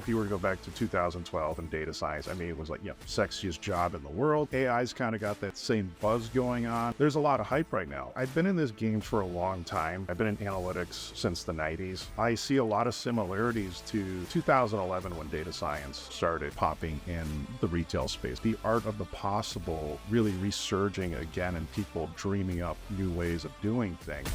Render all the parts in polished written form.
if you were to go back to 2012 in data science, I mean, it was like, sexiest job in the world. AI's kind of got that same buzz going on. There's a lot of hype right now. I've been in this game for a long time. I've been in analytics since the 90s. I see a lot of similarities to 2011 when data science started popping in the retail space. The art of the possible really resurging again and people dreaming up new ways of doing things.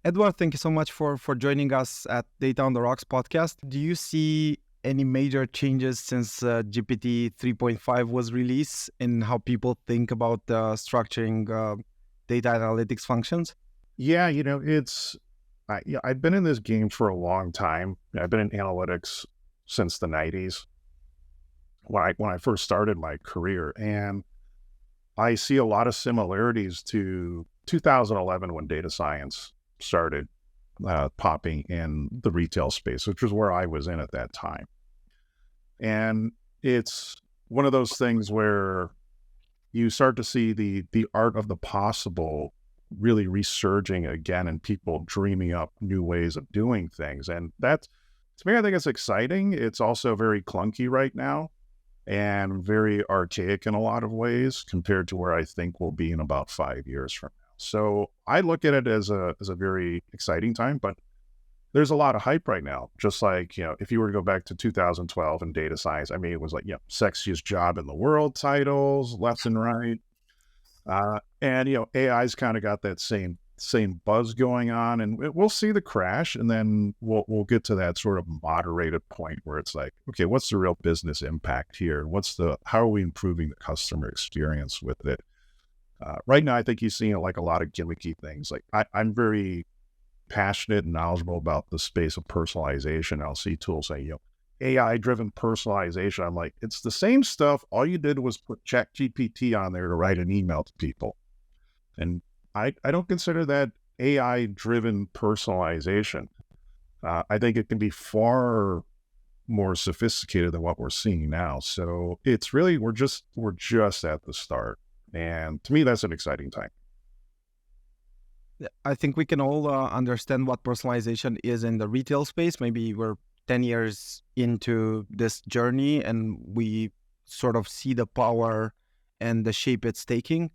Edward, thank you so much for joining us at Data on the Rocks podcast. Do you see any major changes since GPT 3.5 was released in how people think about structuring data analytics functions? Yeah, I've been in this game for a long time. I've been in analytics since the 90s when I first started my career. And I see a lot of similarities to 2011 when data science started popping in the retail space, which was where I was in at that time. And it's one of those things where you start to see the art of the possible really resurging again and people dreaming up new ways of doing things. And that's, to me, I think it's exciting. It's also very clunky right now and very archaic in a lot of ways compared to where I think we'll be in about 5 years from now. So I look at it as a very exciting time, but there's a lot of hype right now. Just like, if you were to go back to 2012 in data science, I mean, it was like, sexiest job in the world titles, left and right. And AI's kind of got that same buzz going on, and we'll see the crash, and then we'll get to that sort of moderated point where it's like, okay, what's the real business impact here? How are we improving the customer experience with it? Right now, I think you're seeing like a lot of gimmicky things. Like I'm very passionate and knowledgeable about the space of personalization. I'll see tools say, AI-driven personalization. I'm like, it's the same stuff. All you did was put ChatGPT on there to write an email to people. And I don't consider that AI-driven personalization. I think it can be far more sophisticated than what we're seeing now. So it's really, we're just at the start. And to me, that's an exciting time. I think we can all understand what personalization is in the retail space. Maybe we're 10 years into this journey and we sort of see the power and the shape it's taking.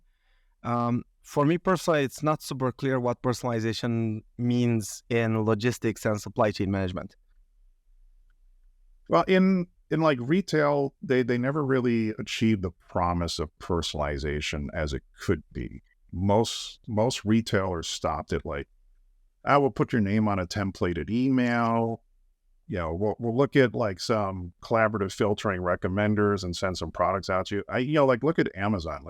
For me personally, it's not super clear what personalization means in logistics and supply chain management. Well, in like retail, they never really achieved the promise of personalization as it could be. Most retailers stopped at like, I will put your name on a templated email. We'll look at like some collaborative filtering recommenders and send some products out to you. Look at Amazon.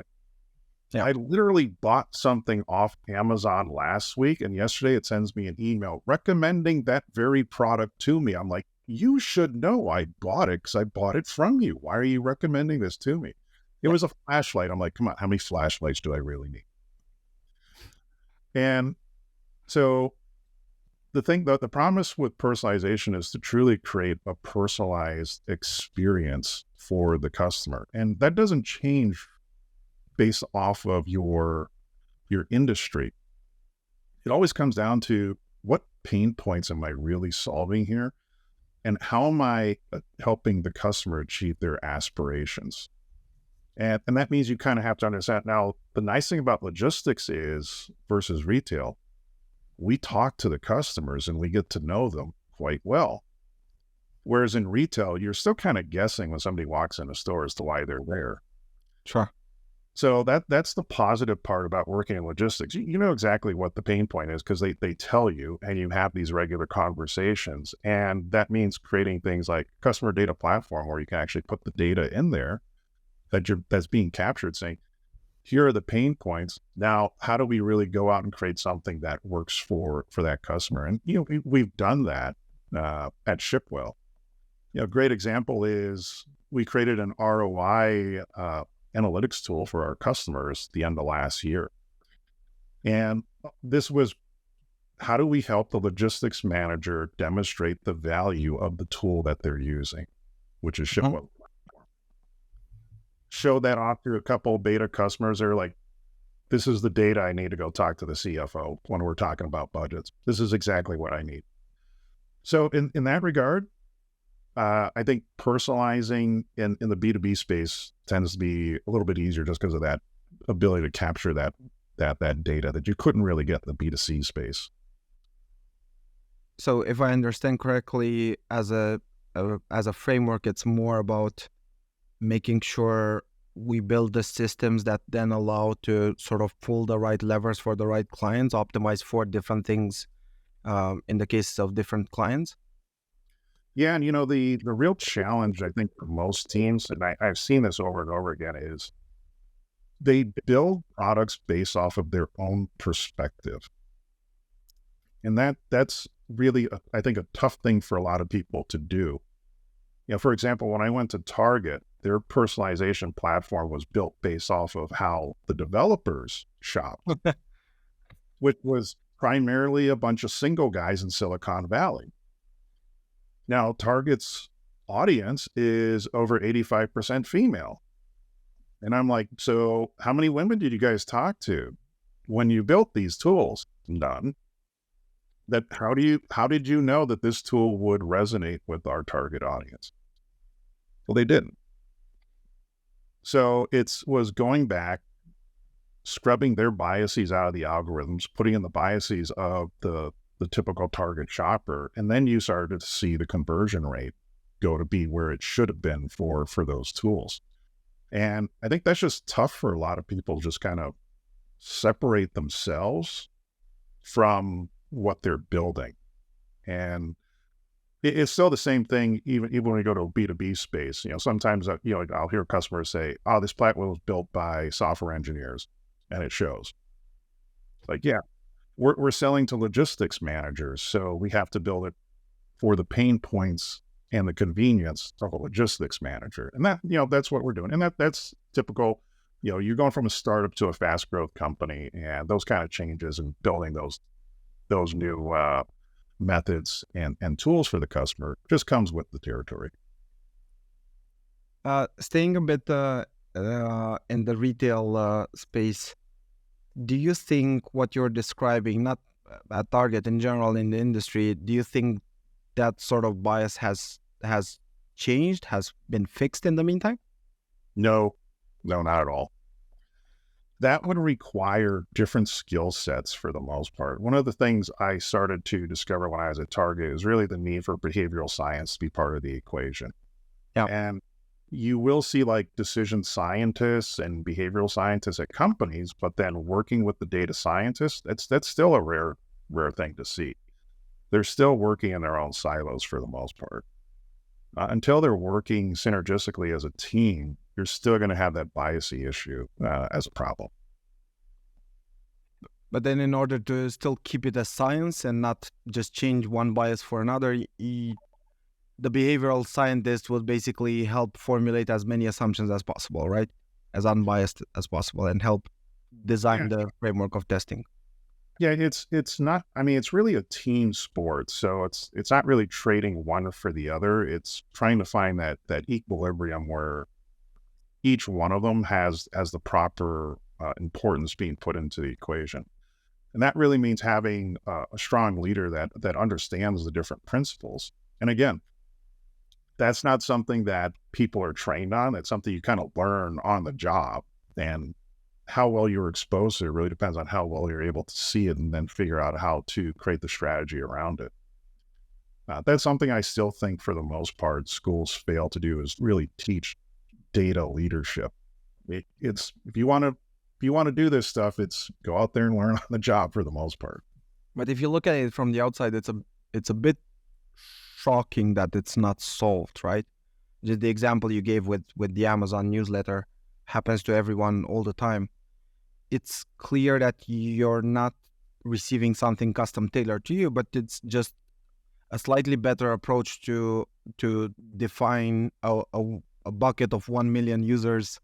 I literally bought something off Amazon last week, and yesterday it sends me an email recommending that very product to me. I'm like, you should know I bought it because I bought it from you. Why are you recommending this to me? It was a flashlight. I'm like, come on, how many flashlights do I really need? And so the promise with personalization is to truly create a personalized experience for the customer. And that doesn't change based off of your industry. It always comes down to what pain points am I really solving here? And how am I helping the customer achieve their aspirations? And that means you kind of have to understand. Now, the nice thing about logistics is versus retail, we talk to the customers and we get to know them quite well. Whereas in retail, you're still kind of guessing when somebody walks in a store as to why they're there. Sure. So that's the positive part about working in logistics. You know exactly what the pain point is because they tell you, and you have these regular conversations. And that means creating things like customer data platform where you can actually put the data in there that's being captured, saying, here are the pain points. Now, how do we really go out and create something that works for that customer? And we've done that at Shipwell. A great example is we created an ROI analytics tool for our customers at the end of last year. And this was, how do we help the logistics manager demonstrate the value of the tool that they're using, which is Shipwell. show that off to a couple of beta customers. They're like, this is the data I need to go talk to the CFO when we're talking about budgets. This is exactly what I need. So in that regard, I think personalizing in the B2B space tends to be a little bit easier just because of that ability to capture that data that you couldn't really get in the B2C space. So if I understand correctly, as a framework, it's more about making sure we build the systems that then allow to sort of pull the right levers for the right clients, optimize for different things in the cases of different clients. Yeah, and the real challenge I think for most teams, and I've seen this over and over again, is they build products based off of their own perspective. And that's really, I think, a tough thing for a lot of people to do. For example, when I went to Target, their personalization platform was built based off of how the developers shop, which was primarily a bunch of single guys in Silicon Valley. Now, Target's audience is over 85% female. And I'm like, so how many women did you guys talk to when you built these tools? None. How did you know that this tool would resonate with our target audience? Well, they didn't. So it was going back, scrubbing their biases out of the algorithms, putting in the biases of the typical target shopper, and then you started to see the conversion rate go to be where it should have been for those tools. And I think that's just tough for a lot of people to just kind of separate themselves from what they're building. And it's still the same thing, even when we go to a B2B space. Sometimes I'll hear customers say, "Oh, this platform was built by software engineers," and it shows. Like, yeah, we're selling to logistics managers, so we have to build it for the pain points and the convenience of a logistics manager. And that's what we're doing. And that's typical. You're going from a startup to a fast growth company, and those kind of changes and building those new methods and tools for the customer just comes with the territory. Staying a bit in the retail space, do you think what you're describing, not at Target in general in the industry, do you think that sort of bias has changed, has been fixed in the meantime? No, not at all. That would require different skill sets for the most part. One of the things I started to discover when I was at Target is really the need for behavioral science to be part of the equation. Yeah. And you will see like decision scientists and behavioral scientists at companies, but then working with the data scientists, that's still a rare thing to see. They're still working in their own silos for the most part. Until they're working synergistically as a team, you're still going to have that biasy issue as a problem. But then in order to still keep it as science and not just change one bias for another, the behavioral scientist would basically help formulate as many assumptions as possible, right? As unbiased as possible, and help design the framework of testing. Yeah, it's not, it's really a team sport. So it's not really trading one for the other. It's trying to find that equilibrium where each one of them has the proper importance being put into the equation. And that really means having a strong leader that understands the different principles. And again, that's not something that people are trained on. It's something you kind of learn on the job. And how well you're exposed to it really depends on how well you're able to see it and then figure out how to create the strategy around it. That's something I still think for the most part schools fail to do, is really teach data leadership. It's if you want to do this stuff, it's go out there and learn on the job for the most part. But if you look at it from the outside, it's a bit shocking that it's not solved, right? Just the example you gave with the Amazon newsletter happens to everyone all the time. It's clear that you're not receiving something custom tailored to you, but it's just a slightly better approach to define a bucket of 1 million users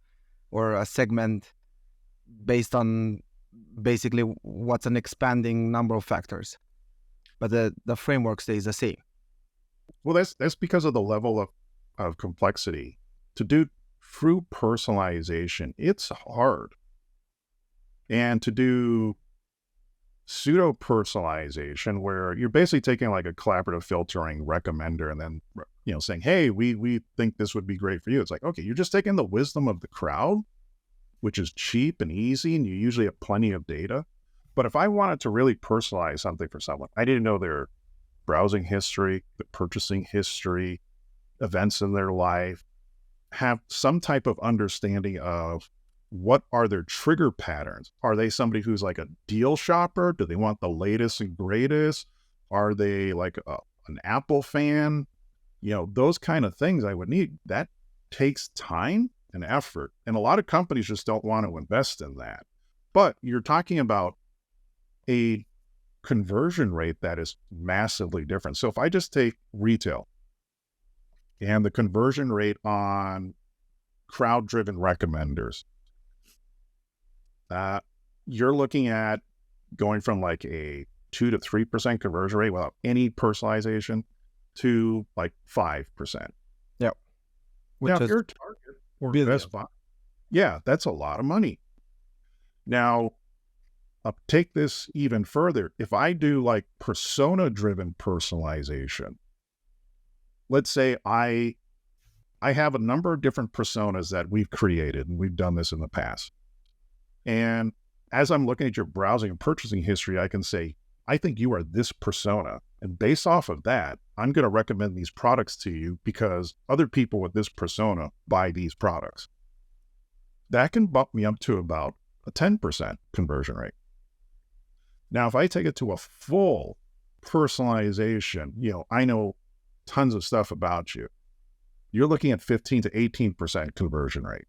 or a segment based on basically what's an expanding number of factors. But the framework stays the same. Well, that's because of the level of complexity. To do true personalization, it's hard. And to do pseudo personalization, where you're basically taking like a collaborative filtering recommender and then, saying, hey, we think this would be great for you. It's like, okay, you're just taking the wisdom of the crowd, which is cheap and easy, and you usually have plenty of data. But if I wanted to really personalize something for someone, I didn't know their browsing history, the purchasing history, events in their life, have some type of understanding of what are their trigger patterns. Are they somebody who's like a deal shopper? Do they want the latest and greatest? Are they like an Apple fan? Those kind of things I would need. That takes time and effort. And a lot of companies just don't want to invest in that. But you're talking about a conversion rate that is massively different. So if I just take retail and the conversion rate on crowd-driven recommenders, you're looking at going from like a 2 to 3% conversion rate without any personalization to like 5%. Yeah. Now, if you're a Target or Best Buy, yeah, that's a lot of money. Now, take this even further. If I do like persona-driven personalization, let's say I have a number of different personas that we've created, and we've done this in the past. And as I'm looking at your browsing and purchasing history, I can say, I think you are this persona. And based off of that, I'm going to recommend these products to you because other people with this persona buy these products. That can bump me up to about a 10% conversion rate. Now, if I take it to a full personalization, I know tons of stuff about you. You're looking at 15 to 18% conversion rate.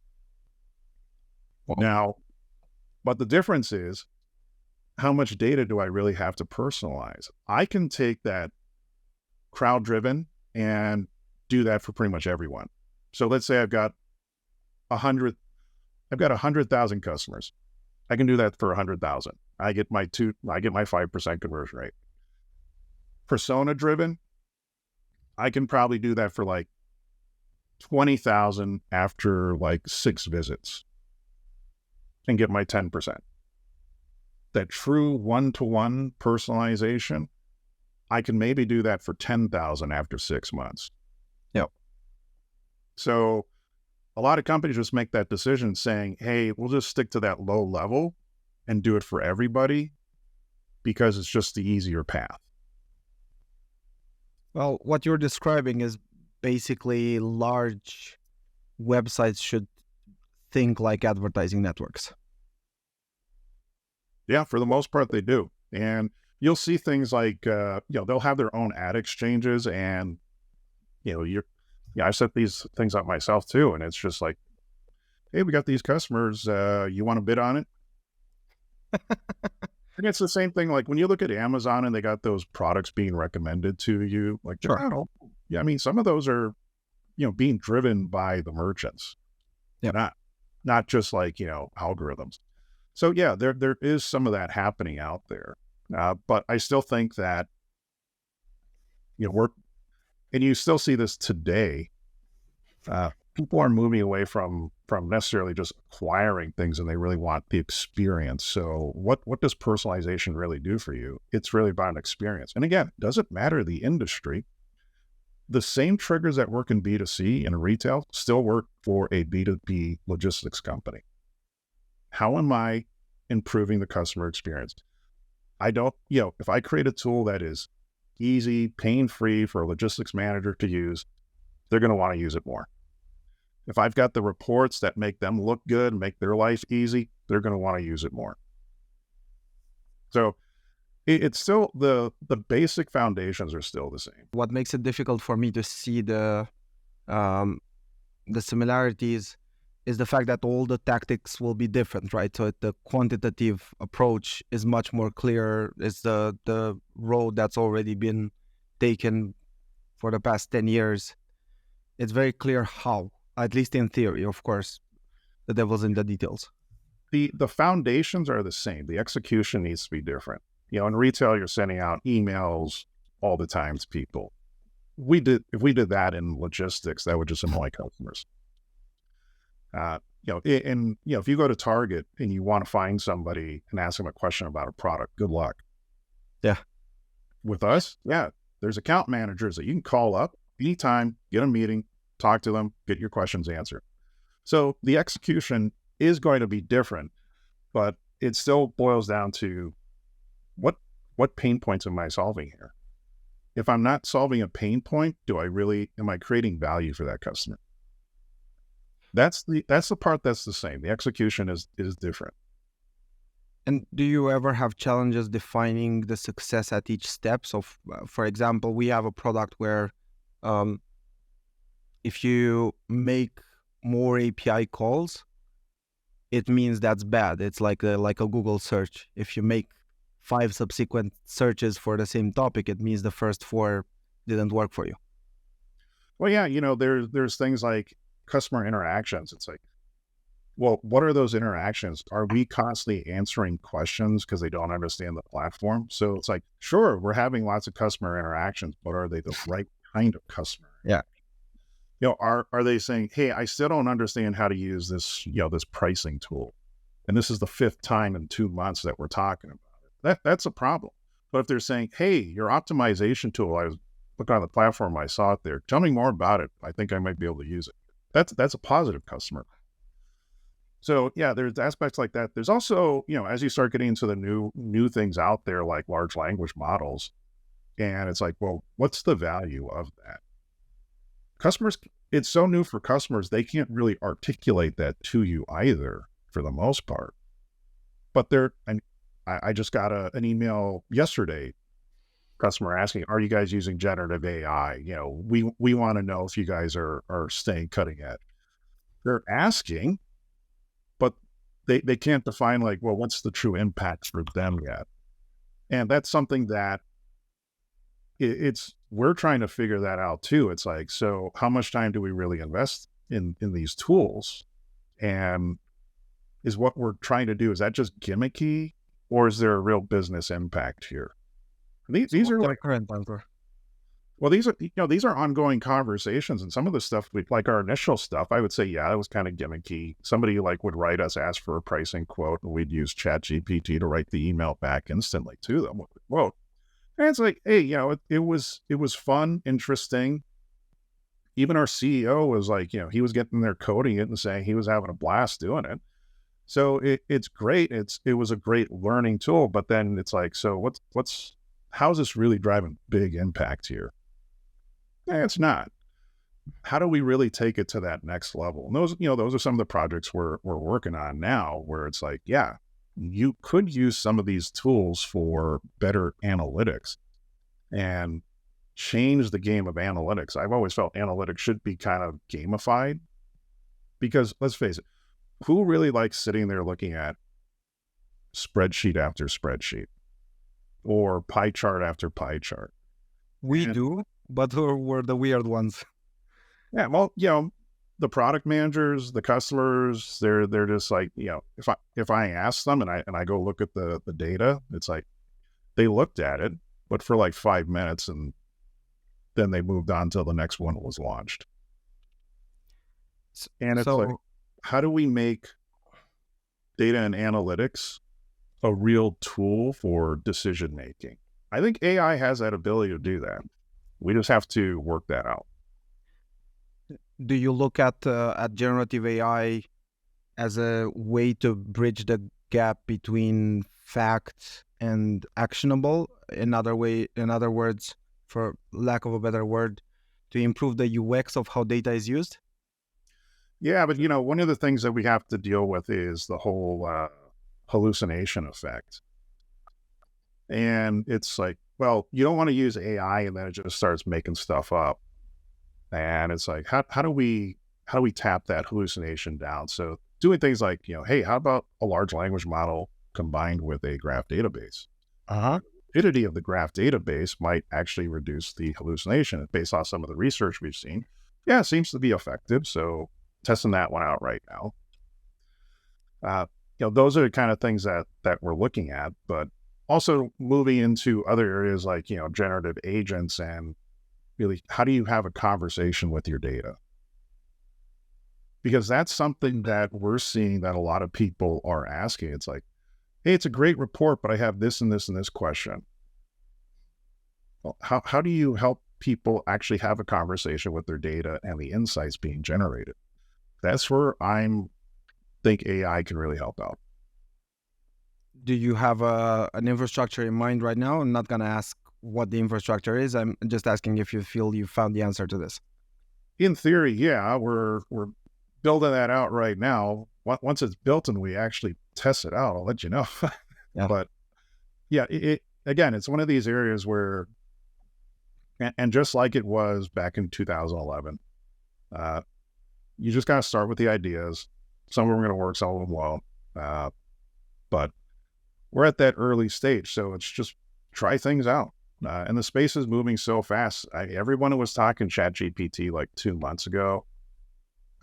Wow. Now, but the difference is, how much data do I really have to personalize? I can take that crowd-driven and do that for pretty much everyone. So let's say I've got 100,000 customers. I can do that for 100,000. I get my 5% conversion rate. Persona-driven, I can probably do that for like 20,000 after like 6 visits and get my 10%. That true one-to-one personalization, I can maybe do that for 10,000 after 6 months. Yep. So a lot of companies just make that decision saying, hey, we'll just stick to that low level and do it for everybody because it's just the easier path. Well, what you're describing is basically large websites should think like advertising networks. Yeah, for the most part, they do. And you'll see things like, they'll have their own ad exchanges and, I set these things up myself too. And it's just like, hey, we got these customers. You want to bid on it? And it's the same thing. Like when you look at Amazon and they got those products being recommended to you, like, sure. Yeah, I mean, some of those are, being driven by the merchants. Yeah. Not just like, algorithms. So yeah, there is some of that happening out there. But I still think that, and you still see this today, people are moving away from necessarily just acquiring things, and they really want the experience. So what does personalization really do for you? It's really about an experience. And again, it doesn't matter the industry. The same triggers that work in B2C and retail still work for a B2B logistics company. How am I improving the customer experience? If I create a tool that is easy, pain-free for a logistics manager to use, they're going to want to use it more. If I've got the reports that make them look good, make their life easy, they're going to want to use it more. So it's still the basic foundations are still the same. What makes it difficult for me to see the similarities is the fact that all the tactics will be different, right? So the quantitative approach is much more clear. It's the road that's already been taken for the past 10 years. It's very clear how, at least in theory. Of course, the devil's in the details. The foundations are the same. The execution needs to be different. In retail, you're sending out emails all the time to people. If we did that in logistics, that would just annoy customers. If you go to Target and you want to find somebody and ask them a question about a product, good luck. Yeah. With us, yeah, there's account managers that you can call up anytime, get a meeting, talk to them, get your questions answered. So the execution is going to be different, but it still boils down to what pain points am I solving here? If I'm not solving a pain point, am I creating value for that customer? That's the part that's the same. The execution is different. And do you ever have challenges defining the success at each step? So, for example, we have a product where um, if you make more API calls, it means that's bad. It's like a Google search. If you make 5 subsequent searches for the same topic, it means the first 4 didn't work for you. Well, yeah, there's things like customer interactions. It's like, well, what are those interactions? Are we constantly answering questions because they don't understand the platform? So it's like, sure, we're having lots of customer interactions, but are they the right kind of customer? Yeah. Are they saying, hey, I still don't understand how to use this, this pricing tool. And this is the 5th time in 2 months that we're talking about it. That's a problem. But if they're saying, hey, your optimization tool, I was looking on the platform, I saw it there. Tell me more about it. I think I might be able to use it. That's a positive customer. So yeah, there's aspects like that. There's also, as you start getting into the new things out there, like large language models, and it's like, well, what's the value of that? Customers, it's so new for customers, they can't really articulate that to you either, for the most part. But I just got an email yesterday, customer asking, are you guys using generative AI? We want to know if you guys are staying cutting edge. They're asking, but they can't define like, well, what's the true impact for them yet? And that's something that we're trying to figure that out too. It's like, so how much time do we really invest in these tools? And is what we're trying to do, is that just gimmicky, or is there a real business impact here? These are like current answer. Well, these are ongoing conversations, and some of the stuff, like our initial stuff, I would say, yeah, it was kind of gimmicky. Somebody like would write us, ask for a pricing quote, and we'd use ChatGPT to write the email back instantly to them with the quote. And it's like, hey, it was fun, interesting. Even our CEO was like, he was getting there coding it and saying he was having a blast doing it. So it's great. It was a great learning tool, but then it's like, so how's this really driving big impact here? It's not. How do we really take it to that next level? And those are some of the projects we're working on now, where it's like, yeah, you could use some of these tools for better analytics and change the game of analytics. I've always felt analytics should be kind of gamified, because let's face it, who really likes sitting there looking at spreadsheet after spreadsheet or pie chart after pie chart? We do, but we're the weird ones. Yeah, well, the product managers, the customers, they're just like, if I ask them and I go look at the data, it's like they looked at it, but for like 5 minutes, and then they moved on till the next one was launched. And it's like, how do we make data and analytics a real tool for decision making? I think AI has that ability to do that. We just have to work that out. Do you look at generative AI as a way to bridge the gap between fact and actionable? In other words, for lack of a better word, to improve the UX of how data is used? Yeah, but one of the things that we have to deal with is the whole hallucination effect. And it's like, well, you don't want to use AI and then it just starts making stuff up. And it's like, how do we tap that hallucination down? So doing things like, hey, how about a large language model combined with a graph database? The validity of the graph database might actually reduce the hallucination. Based on some of the research we've seen, yeah, it seems to be effective. So testing that one out right now. Those are the kind of things that we're looking at, but also moving into other areas like, generative agents, and really, how do you have a conversation with your data? because that's something that we're seeing that a lot of people are asking. It's like, hey, it's a great report, but I have this and this and this question. Well, how do you help people actually have a conversation with their data and the insights being generated? That's where I'm think AI can really help out. Do you have an infrastructure in mind right now? I'm not going to ask what the infrastructure is. I'm just asking if you feel you found the answer to this. In theory, yeah, we're building that out right now. Once it's built and we actually test it out, I'll let you know. Yeah. But yeah, again, it's one of these areas where, and just like it was back in 2011, you just got to start with the ideas. Some of them are going to work, some of them won't. But we're at that early stage, so it's just try things out. And the space is moving so fast. Everyone was talking ChatGPT like 2 months ago,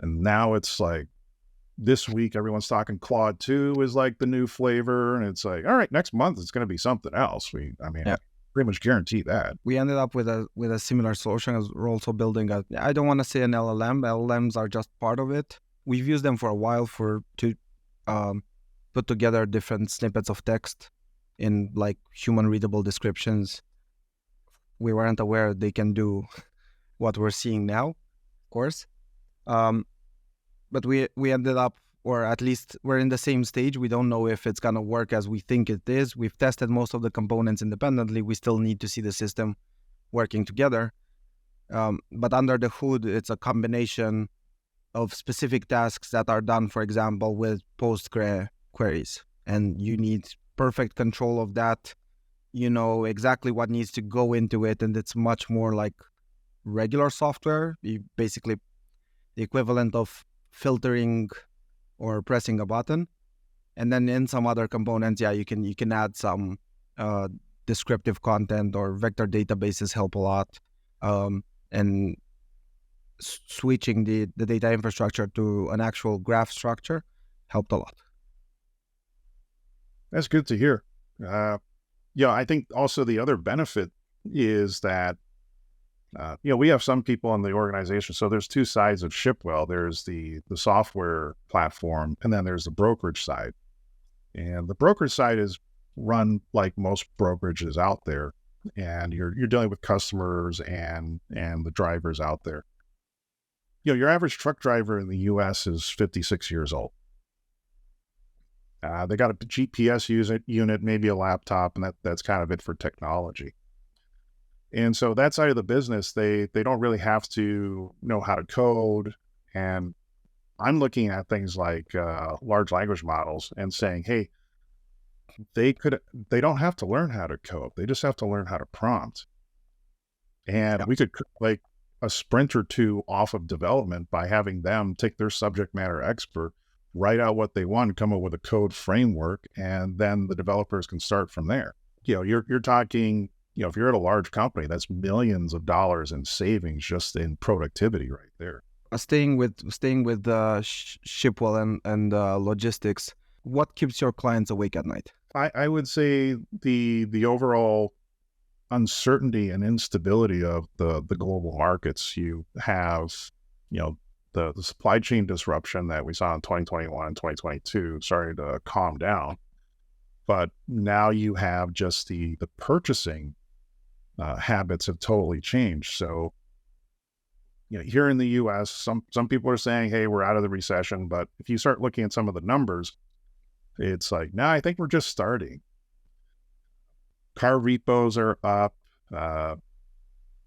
and now it's like this week everyone's talking Claude 2 is like the new flavor, and it's like, all right, next month it's going to be something else. Yeah. Pretty much guarantee that. We ended up with a similar solution as we're also building I don't want to say an LLM. LLMs are just part of it. We've used them for a while to put together different snippets of text in like human readable descriptions. We weren't aware they can do what we're seeing now, of course. But we ended up, or at least we're in the same stage. We don't know if it's going to work as we think it is. We've tested most of the components independently. We still need to see the system working together. But under the hood, it's a combination of specific tasks that are done, for example, with Postgre queries. And you need perfect control of that. You know exactly what needs to go into it. And it's much more like regular software. Basically, the equivalent of filtering or pressing a button. And then in some other components, you can add some descriptive content, or vector databases help a lot. And switching the data infrastructure to an actual graph structure helped a lot. That's good to hear. I think also the other benefit is that we have some people in the organization. So there's two sides of Shipwell. There's the software platform, and then there's the brokerage side. And the brokerage side is run like most brokerages out there, and you're dealing with customers and the drivers out there. Your average truck driver in the U.S. is 56 years old. They got a GPS unit, maybe a laptop, and that's kind of it for technology. And so that side of the business, they don't really have to know how to code. And I'm looking at things like large language models and saying, hey, they don't have to learn how to code. They just have to learn how to prompt. And we could like a sprint or two off of development by having them take their subject matter expert, write out what they want, come up with a code framework, and then the developers can start from there. You're talking, if you're at a large company, that's millions of dollars in savings just in productivity right there. Staying with Shipwell and logistics, what keeps your clients awake at night? I would say the overall uncertainty and instability of the global markets. You have, the supply chain disruption that we saw in 2021 and 2022 started to calm down. But now you have just the purchasing habits have totally changed. So, here in the U.S., some people are saying, hey, we're out of the recession. But if you start looking at some of the numbers, it's like, no, I think we're just starting. Car repos are up.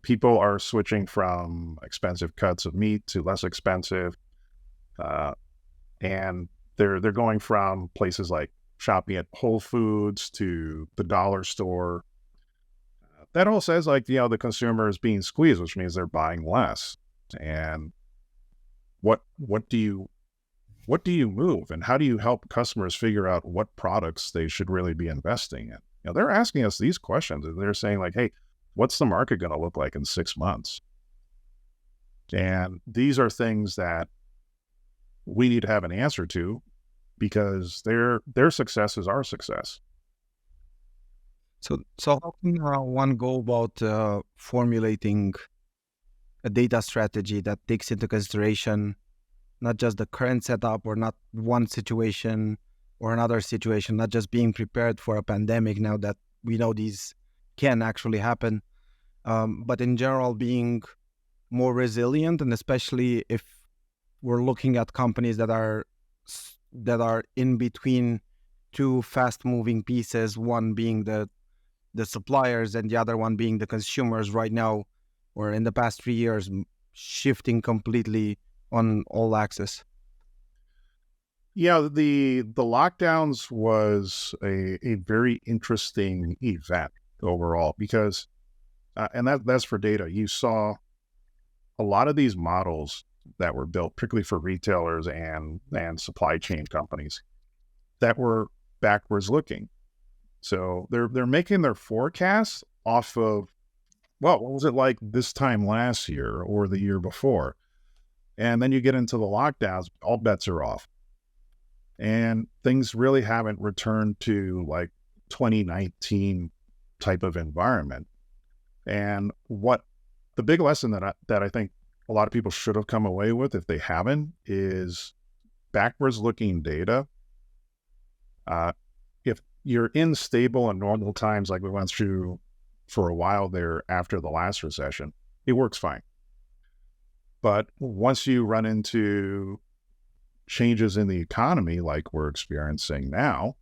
People are switching from expensive cuts of meat to less expensive. And they're going from places like shopping at Whole Foods to the dollar store. That all says like, the consumer is being squeezed, which means they're buying less. And what do you move, and how do you help customers figure out what products they should really be investing in? They're asking us these questions, and they're saying like, hey, what's the market going to look like in 6 months? And these are things that we need to have an answer to, because their success is our success. So how can one go about formulating a data strategy that takes into consideration not just the current setup or not one situation or another situation, not just being prepared for a pandemic now that we know these can actually happen, but in general being more resilient, and especially if we're looking at companies that are in between two fast moving pieces, one being the suppliers and the other one being the consumers right now, or in the past 3 years, shifting completely on all axes. Yeah, the lockdowns was a very interesting event overall because, and that's for data. You saw a lot of these models that were built, particularly for retailers and supply chain companies, that were backwards looking. So they're making their forecasts off of, well, what was it like this time last year or the year before? And then you get into the lockdowns, all bets are off. And things really haven't returned to like 2019 type of environment. And what the big lesson that I think a lot of people should have come away with, if they haven't, is backwards looking data. If you're in stable and normal times like we went through for a while there after the last recession, it works fine. But once you run into changes in the economy like we're experiencing now,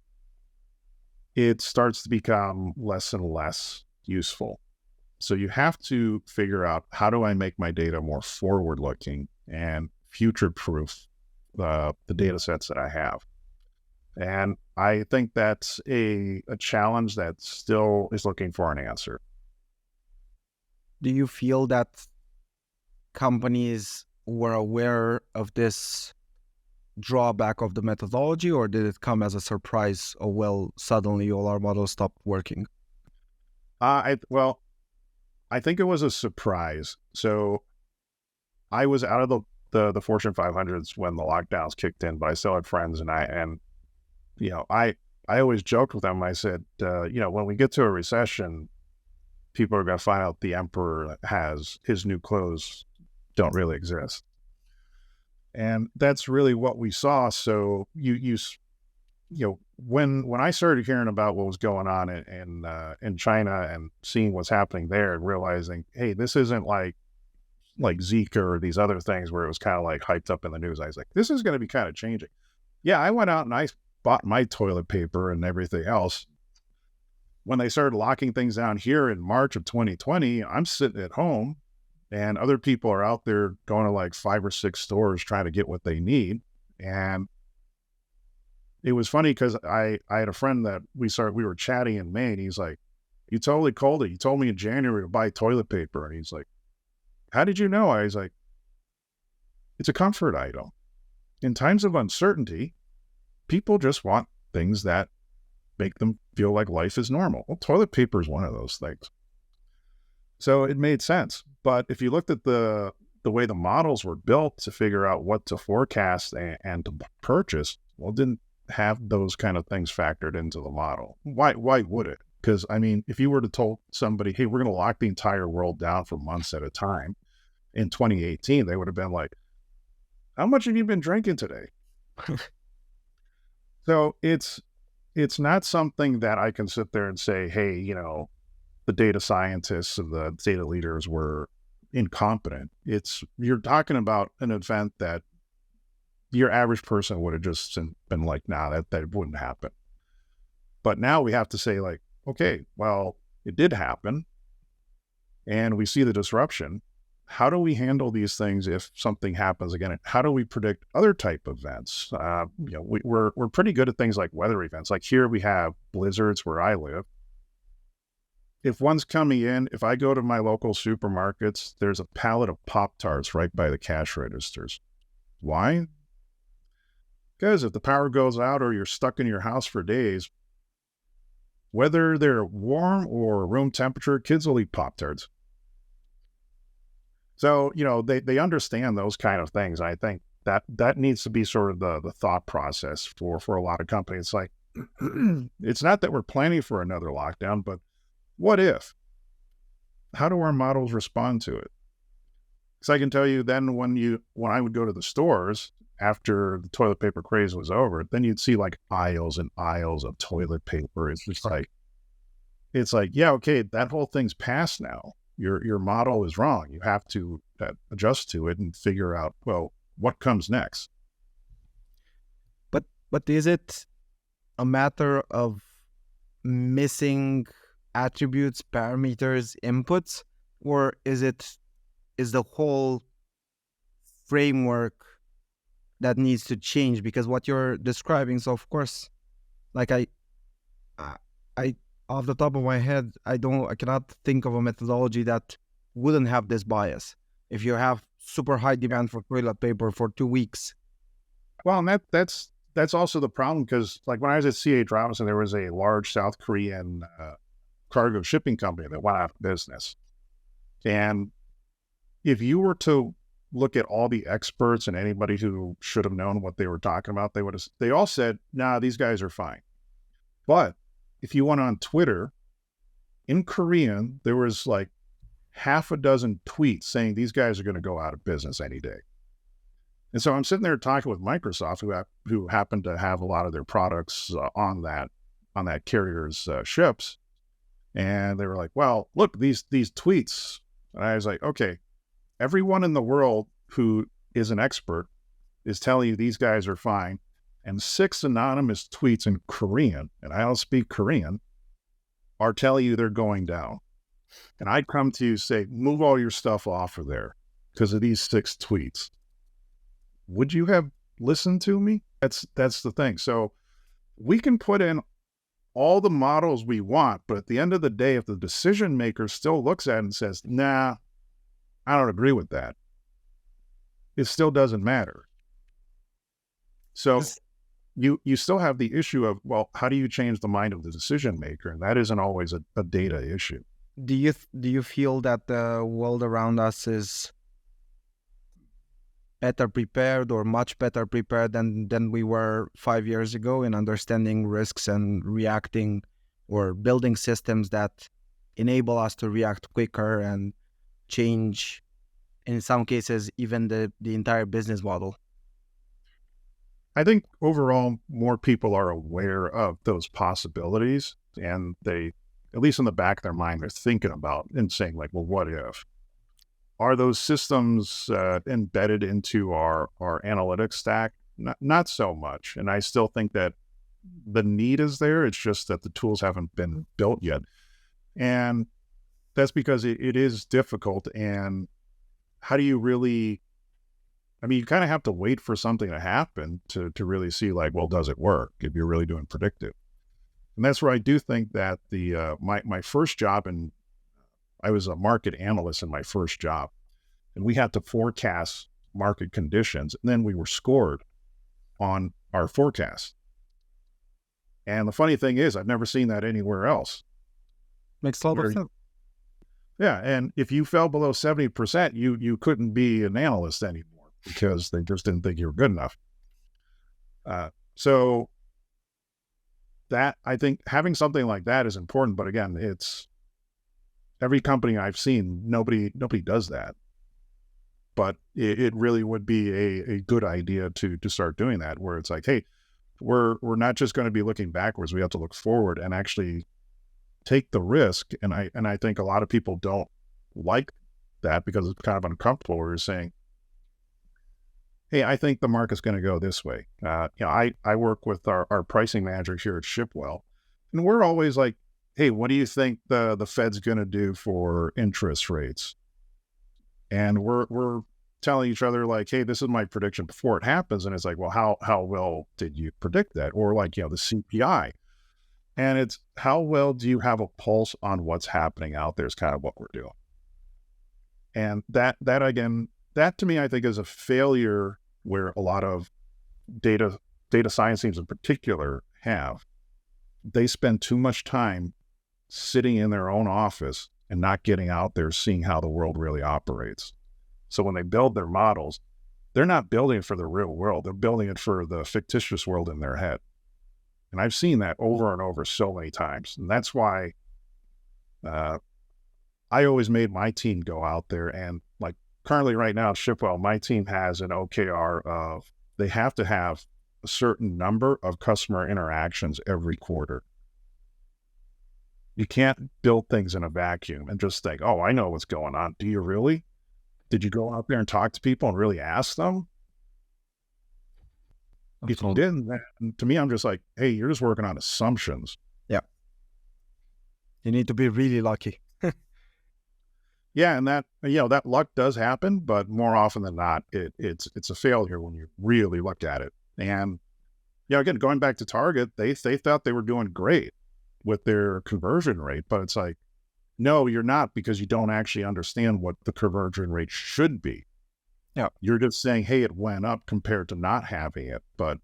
it starts to become less and less useful. So you have to figure out, how do I make my data more forward looking and future proof the data sets that I have? And I think that's a challenge that still is looking for an answer. Do you feel that companies were aware of this drawback of the methodology, or did it come as a surprise? Oh, well, suddenly all our models stopped working. Well, I think it was a surprise. So I was out of the Fortune 500s when the lockdowns kicked in, but I still had friends, and I always joked with them. I said, when we get to a recession, people are going to find out the emperor has his new clothes don't really exist. And that's really what we saw. So when I started hearing about what was going on in China and seeing what's happening there and realizing, hey, this isn't like Zika or these other things where it was kind of like hyped up in the news, I was like, this is going to be kind of changing. Yeah, I went out and I bought my toilet paper and everything else. When they started locking things down here in March of 2020, I'm sitting at home and other people are out there going to like 5 or 6 stores trying to get what they need. And it was funny because I had a friend that we were chatting in May, and he's like, you totally called it. You told me in January to buy toilet paper. And he's like, how did you know? I was like, it's a comfort item. In times of uncertainty, people just want things that make them feel like life is normal. Well, toilet paper is one of those things. So it made sense. But if you looked at the way the models were built to figure out what to forecast and to purchase, well, it didn't have those kind of things factored into the model. Why would it? Because, I mean, if you were to tell somebody, hey, we're going to lock the entire world down for months at a time in 2018, they would have been like, how much have you been drinking today? So it's not something that I can sit there and say, hey, the data scientists and the data leaders were incompetent. You're talking about an event that your average person would have just been like, nah, that wouldn't happen. But now we have to say like, okay, well, it did happen and we see the disruption. How do we handle these things if something happens again? How do we predict other type of events? We're pretty good at things like weather events. Like here we have blizzards where I live. If one's coming in, if I go to my local supermarkets, there's a pallet of Pop-Tarts right by the cash registers. Why? Because if the power goes out or you're stuck in your house for days, whether they're warm or room temperature, kids will eat Pop-Tarts. So, they understand those kind of things. I think that needs to be sort of the thought process for a lot of companies. It's like, it's not that we're planning for another lockdown, but what if? How do our models respond to it? Because I can tell you then when I would go to the stores, after the toilet paper craze was over, then you'd see like aisles and aisles of toilet paper. It's like, yeah, okay, that whole thing's past now. Your model is wrong. You have to adjust to it and figure out, well, what comes next. But is it a matter of missing attributes, parameters, inputs, or is the whole framework that needs to change? Because what you're describing, so of course, like I off the top of my head, I cannot think of a methodology that wouldn't have this bias. If you have super high demand for toilet paper for 2 weeks. Well, and that's also the problem, because like when I was at C.H. Robinson, there was a large South Korean cargo shipping company that went out of business. And if you were to look at all the experts and anybody who should have known what they were talking about, they all said, nah, these guys are fine. But if you went on Twitter, in Korean, there was like half a dozen tweets saying these guys are going to go out of business any day. And so I'm sitting there talking with Microsoft, who happened to have a lot of their products on that carrier's ships, and they were like, "Well, look, these tweets." And I was like, "Okay, everyone in the world who is an expert is telling you these guys are fine, and 6 anonymous tweets in Korean, and I don't speak Korean, are telling you they're going down. And I'd come to you say, move all your stuff off of there because of these 6 tweets." Would you have listened to me? That's the thing. So we can put in all the models we want, but at the end of the day, if the decision maker still looks at it and says, nah, I don't agree with that, it still doesn't matter. So you still have the issue of, well, how do you change the mind of the decision maker? And that isn't always a data issue. Do you feel that the world around us is better prepared or much better prepared than we were 5 years ago in understanding risks and reacting or building systems that enable us to react quicker and change, in some cases, even the entire business model? I think overall, more people are aware of those possibilities, and they, at least in the back of their mind, they're thinking about and saying like, well, what if? Are those systems embedded into our analytics stack? Not so much. And I still think that the need is there. It's just that the tools haven't been built yet. And that's because it is difficult. And how do you really, I mean, you kind of have to wait for something to happen to really see like, well, does it work if you're really doing predictive? And that's where I do think that my first job I was a market analyst in my first job, and we had to forecast market conditions, and then we were scored on our forecast. And the funny thing is, I've never seen that anywhere else. Makes a lot of sense. Yeah, and if you fell below 70%, you couldn't be an analyst anymore because they just didn't think you were good enough. So that, I think having something like that is important, but again, it's every company I've seen, nobody does that. But it really would be a good idea to start doing that, where it's like, hey, we're not just going to be looking backwards. We have to look forward and actually take the risk. And I think a lot of people don't like that because it's kind of uncomfortable, where you're saying, hey, I think the market's going to go this way. I work with our pricing manager here at Shipwell, and we're always like, hey, what do you think the Fed's going to do for interest rates? And we're telling each other like, hey, this is my prediction before it happens. And it's like, well, how well did you predict that? Or like, the CPI. And it's how well do you have a pulse on what's happening out there is kind of what we're doing. And that again, that to me, I think is a failure where a lot of data science teams in particular have. They spend too much time sitting in their own office and not getting out there, seeing how the world really operates. So when they build their models, they're not building it for the real world. They're building it for the fictitious world in their head. And I've seen that over and over so many times. And that's why I always made my team go out there. And like currently right now at Shipwell, my team has an OKR of they have to have a certain number of customer interactions every quarter. You can't build things in a vacuum and just think, oh, I know what's going on. Do you really? Did you go out there and talk to people and really ask them? If you Absolutely. didn't, then to me, I'm just like, hey, you're just working on assumptions. Yeah. You need to be really lucky. Yeah, and that, that luck does happen, but more often than not, it's a failure when you really look at it. And again, going back to Target, they thought they were doing great with their conversion rate, but it's like, no, you're not, because you don't actually understand what the conversion rate should be. Yeah. You're just saying, hey, it went up compared to not having it. But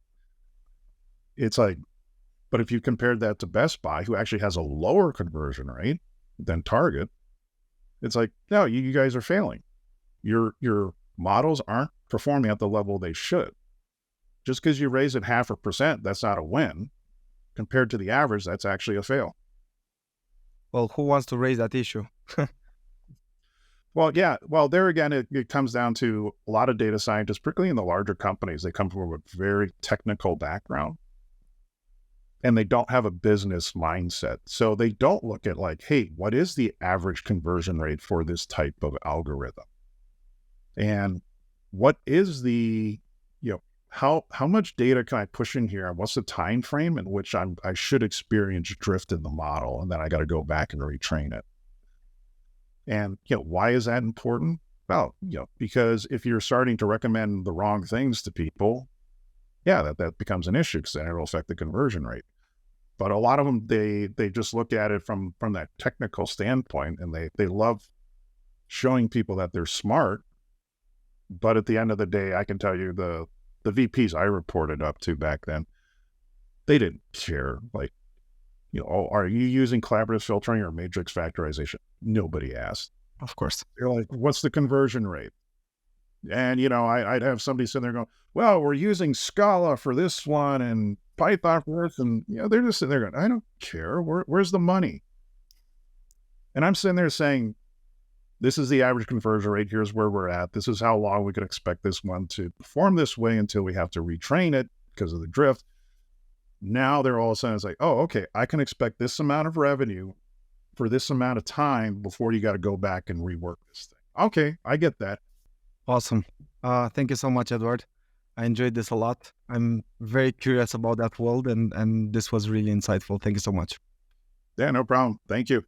it's like, but if you compared that to Best Buy, who actually has a lower conversion rate than Target, it's like, no, you guys are failing. Your models aren't performing at the level they should. Just because you raise it 0.5%, that's not a win. Compared to the average, that's actually a fail. Well, who wants to raise that issue? Well, yeah. Well, there again, it comes down to a lot of data scientists, particularly in the larger companies. They come from a very technical background and they don't have a business mindset. So they don't look at like, hey, what is the average conversion rate for this type of algorithm? And what is the, how much data can I push in here? And what's the time frame in which I should experience drift in the model? And then I got to go back and retrain it. And, why is that important? Well, because if you're starting to recommend the wrong things to people, that becomes an issue, because then it'll affect the conversion rate. But a lot of them, they just look at it from that technical standpoint, and they love showing people that they're smart. But at the end of the day, I can tell you the VPs I reported up to back then, they didn't care. Like, oh, are you using collaborative filtering or matrix factorization? Nobody asked. Of course. They're like, what's the conversion rate? And, I'd have somebody sitting there going, well, we're using Scala for this one and Python for this. And, they're just sitting there going, I don't care. Where's the money? And I'm sitting there saying, this is the average conversion rate. Here's where we're at. This is how long we could expect this one to perform this way until we have to retrain it because of the drift. Now they're all of a sudden, it's like, oh, okay, I can expect this amount of revenue for this amount of time before you got to go back and rework this thing. Okay, I get that. Awesome. Thank you so much, Edward. I enjoyed this a lot. I'm very curious about that world, and this was really insightful. Thank you so much. Yeah, no problem. Thank you.